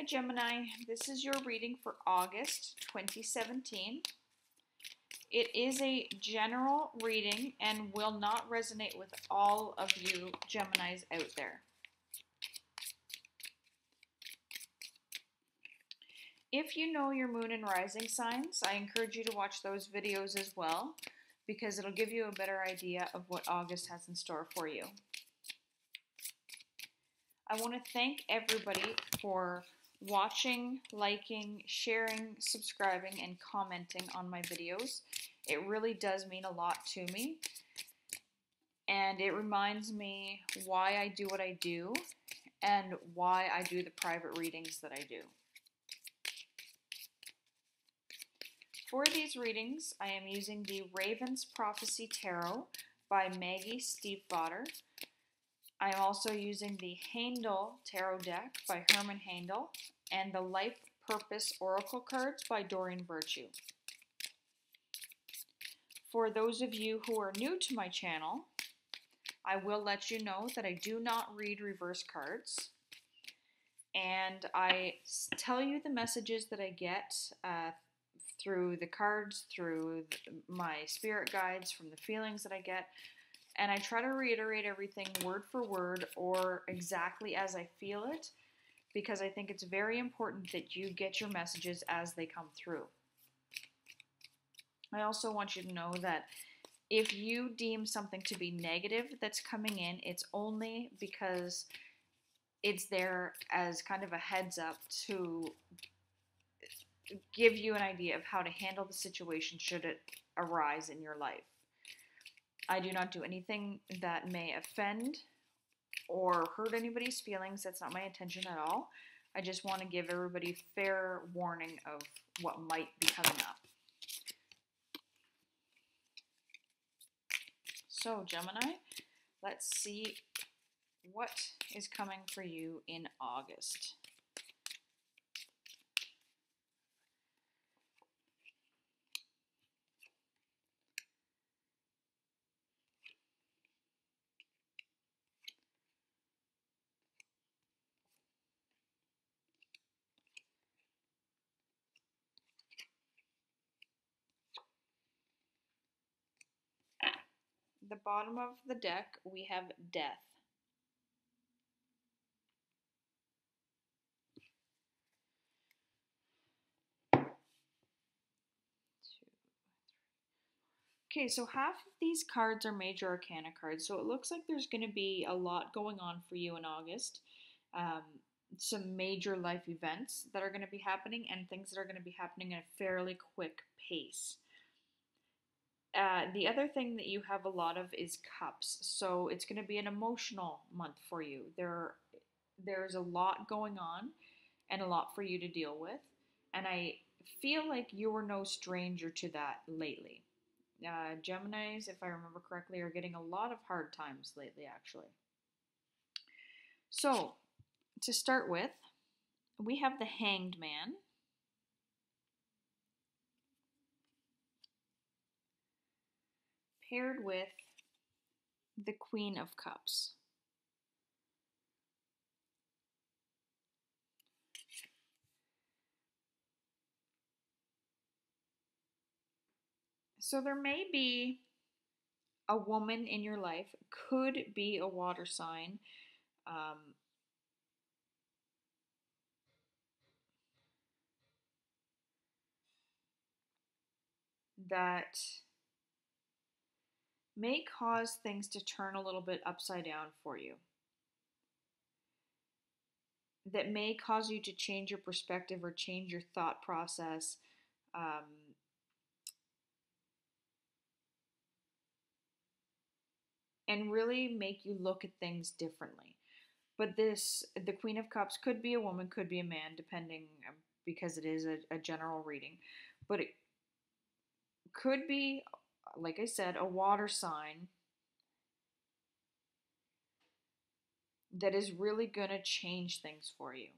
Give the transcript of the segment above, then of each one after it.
Hi Gemini, this is your reading for August 2017. It is a general reading and will not resonate with all of you Geminis out there. If you know your moon and rising signs, I encourage you to watch those videos as well because it'll give you a better idea of what August has in store for you. I want to thank everybody for watching, liking, sharing, subscribing, and commenting on my videos. It really does mean a lot to me, and it reminds me why I do what I do and why I do the private readings that I do. For these readings, I am using the Raven's Prophecy Tarot by Maggie Stiefvater. I'm also using the Handel Tarot deck by Herman Handel and the Life Purpose Oracle cards by Doreen Virtue. For those of you who are new to my channel, I will let you know that I do not read reverse cards, and I tell you the messages that I get through the cards, through my spirit guides, from the feelings that I get. And I try to reiterate everything word for word or exactly as I feel it, because I think it's very important that you get your messages as they come through. I also want you to know that if you deem something to be negative that's coming in, it's only because it's there as kind of a heads up to give you an idea of how to handle the situation should it arise in your life. I do not do anything that may offend or hurt anybody's feelings. That's not my intention at all. I just want to give everybody fair warning of what might be coming up. So, Gemini, let's see what is coming for you in August. The bottom of the deck, we have Death. Okay, so half of these cards are major arcana cards, so it looks like there's going to be a lot going on for you in August. Some major life events that are going to be happening and things that are going to be happening at a fairly quick pace. The other thing that you have a lot of is Cups, so it's going to be an emotional month for you. There's a lot going on and a lot for you to deal with, and I feel like you were no stranger to that lately. Geminis, if I remember correctly, are getting a lot of hard times lately, actually. So, to start with, we have the Hanged Man. Paired with the Queen of Cups. So there may be a woman in your life, could be a water sign, that may cause things to turn a little bit upside down for you. That may cause you to change your perspective or change your thought process. And really make you look at things differently. But the Queen of Cups could be a woman, could be a man, depending, because it is a general reading. But it could be, like I said, a water sign that is really going to change things for you.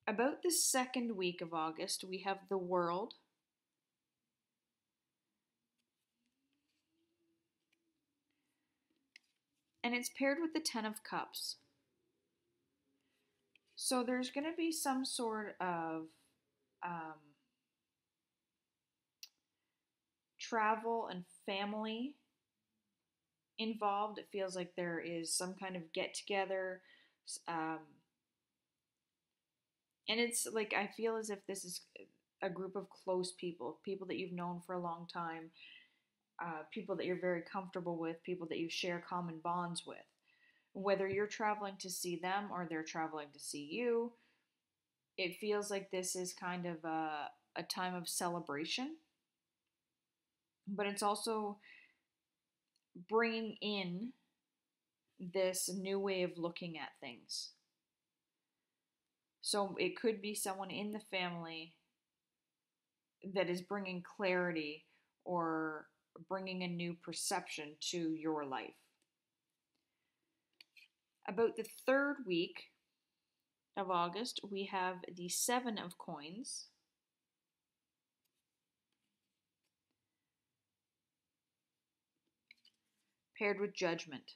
About the second week of August, we have the World. and it's paired with the Ten of Cups. So there's going to be some sort of um, travel and family involved. It feels like there is some kind of get together. Um, and it's like, I feel as if this is a group of close people, people that you've known for a long time, people that you're very comfortable with, people that you share common bonds with. Whether you're traveling to see them or they're traveling to see you, it feels like this is kind of a time of celebration, but it's also bringing in this new way of looking at things. So it could be someone in the family that is bringing clarity or bringing a new perception to your life. About the third week of August, we have the Seven of Coins. Paired with Judgment.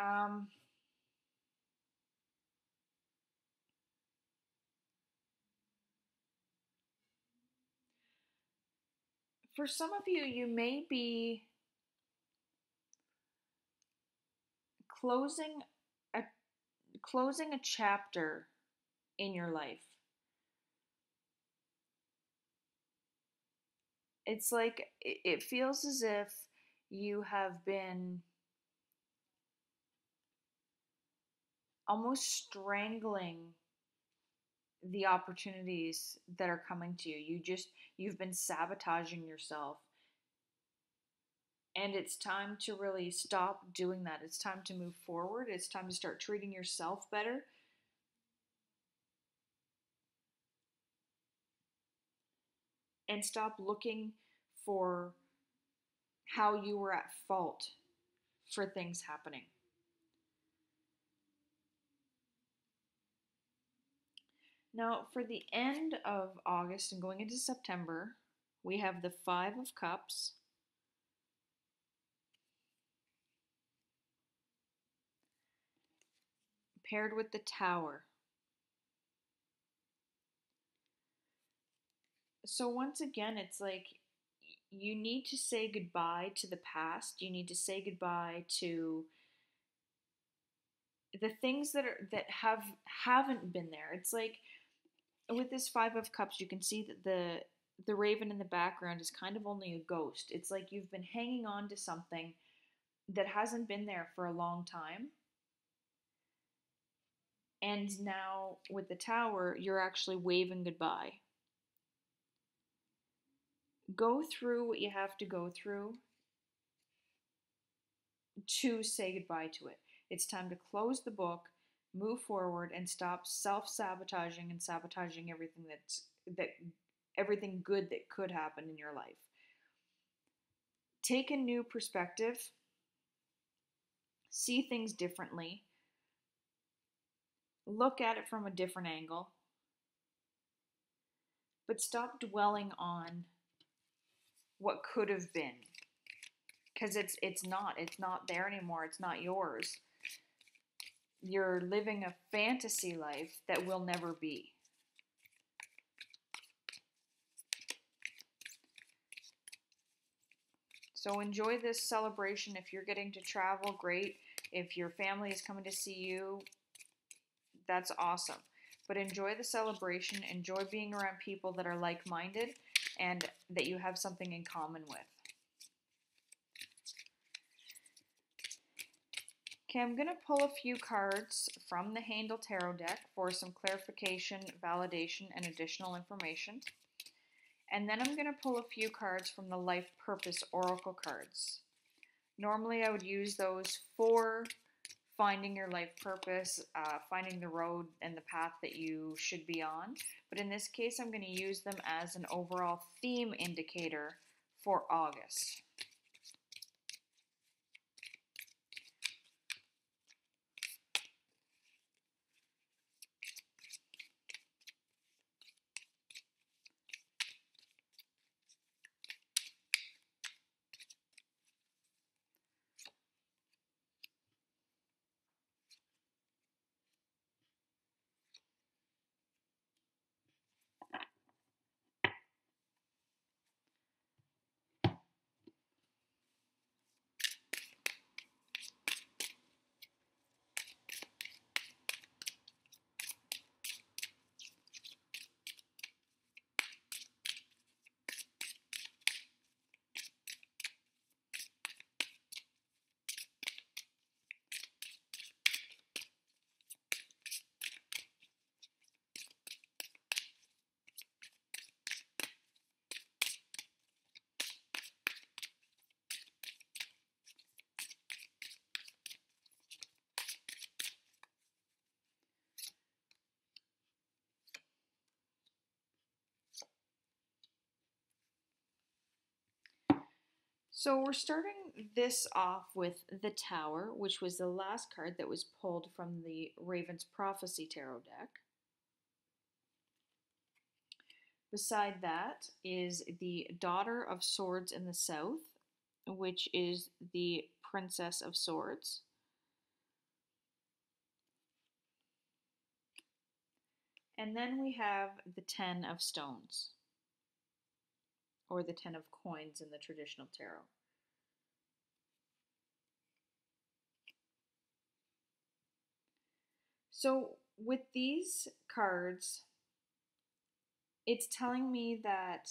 Um, for some of you, you may be closing a closing a chapter in your life. It's like it feels as if you have been almost strangling the opportunities that are coming to you. You've been sabotaging yourself. And it's time to really stop doing that. It's time to move forward. It's time to start treating yourself better. And stop looking for how you were at fault for things happening. Now, for the end of August and going into September, we have the Five of Cups, paired with the Tower. So once again, it's like you need to say goodbye to the past. You need to say goodbye to the things haven't been there. It's like with this Five of Cups, you can see that the raven in the background is kind of only a ghost. It's like you've been hanging on to something that hasn't been there for a long time. And now with the Tower, you're actually waving goodbye. Go through what you have to go through to say goodbye to it. It's time to close the book, move forward, and stop self-sabotaging and sabotaging everything good that could happen in your life. Take a new perspective, see things differently, look at it from a different angle, but stop dwelling on what could have been, because it's not there anymore. It's not yours. You're living a fantasy life that will never be. So enjoy this celebration. If you're getting to travel, great. If your family is coming to see you, that's awesome. But enjoy the celebration. Enjoy being around people that are like-minded and that you have something in common with. Okay, I'm going to pull a few cards from the Handel Tarot deck for some clarification, validation, and additional information. And then I'm going to pull a few cards from the Life Purpose Oracle cards. Normally I would use those for finding your life purpose, finding the road and the path that you should be on. But in this case, I'm going to use them as an overall theme indicator for August. So we're starting this off with the Tower, which was the last card that was pulled from the Raven's Prophecy Tarot deck. Beside that is the Daughter of Swords in the South, which is the Princess of Swords. And then we have the Ten of Stones, or the Ten of Coins in the traditional tarot. So with these cards, it's telling me that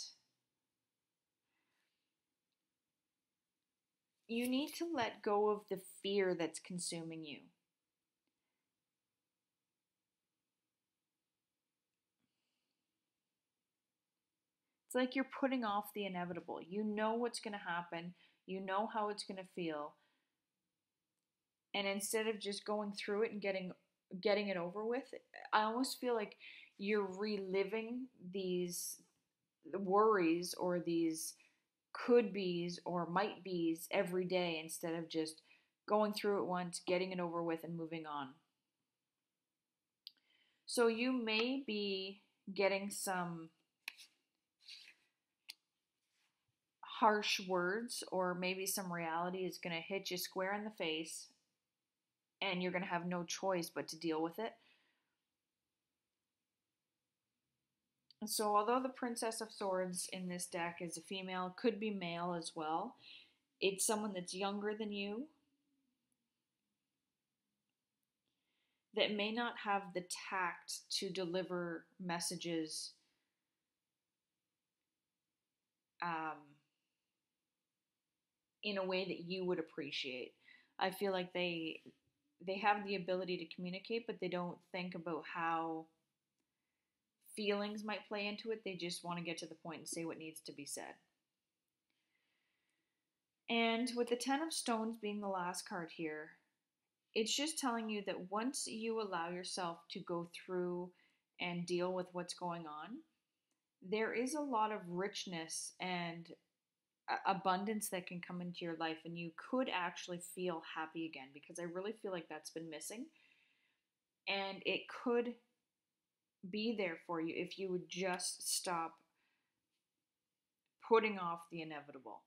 you need to let go of the fear that's consuming you. It's like you're putting off the inevitable. You know what's going to happen. You know how it's going to feel. And instead of just going through it and getting it over with, I almost feel like you're reliving these worries or these could be's or might be's every day instead of just going through it once, getting it over with, and moving on. So you may be getting some harsh words, or maybe some reality is going to hit you square in the face and you're going to have no choice but to deal with it. So although the Princess of Swords in this deck is a female, could be male as well, it's someone that's younger than you that may not have the tact to deliver messages in a way that you would appreciate. I feel like they have the ability to communicate, but they don't think about how feelings might play into it. They just want to get to the point and say what needs to be said. And with the Ten of Stones being the last card here, it's just telling you that once you allow yourself to go through and deal with what's going on, there is a lot of richness and abundance that can come into your life, and you could actually feel happy again, because I really feel like that's been missing. And it could be there for you if you would just stop putting off the inevitable.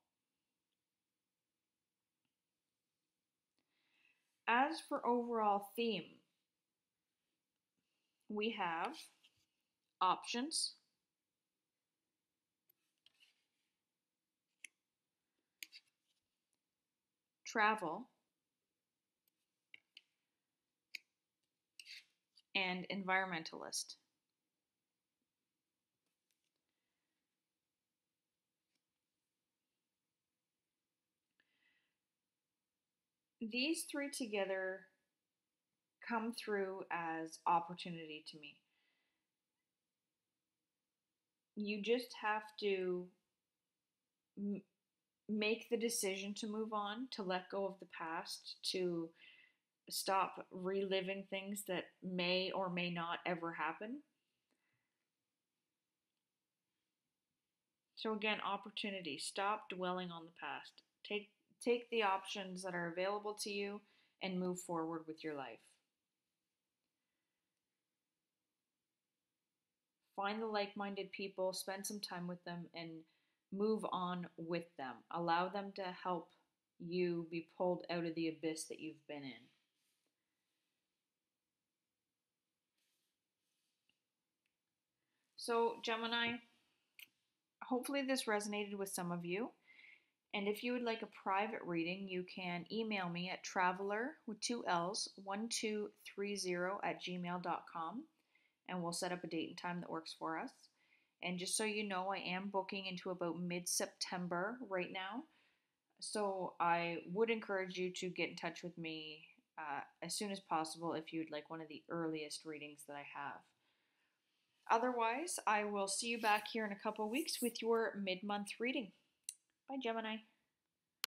As for overall theme, we have options, travel, and environmentalist. These three together come through as opportunity to me. You just have to make the decision to move on, to let go of the past, to stop reliving things that may or may not ever happen. So again, opportunity. Stop dwelling on the past. Take the options that are available to you and move forward with your life. Find the like-minded people, spend some time with them, and move on with them. Allow them to help you be pulled out of the abyss that you've been in. So, Gemini, hopefully this resonated with some of you. And if you would like a private reading, you can email me at traveler with 2 L's 1230@gmail.com, and we'll set up a date and time that works for us. And just so you know, I am booking into about mid-September right now. So I would encourage you to get in touch with me as soon as possible if you'd like one of the earliest readings that I have. Otherwise, I will see you back here in a couple weeks with your mid-month reading. Bye, Gemini.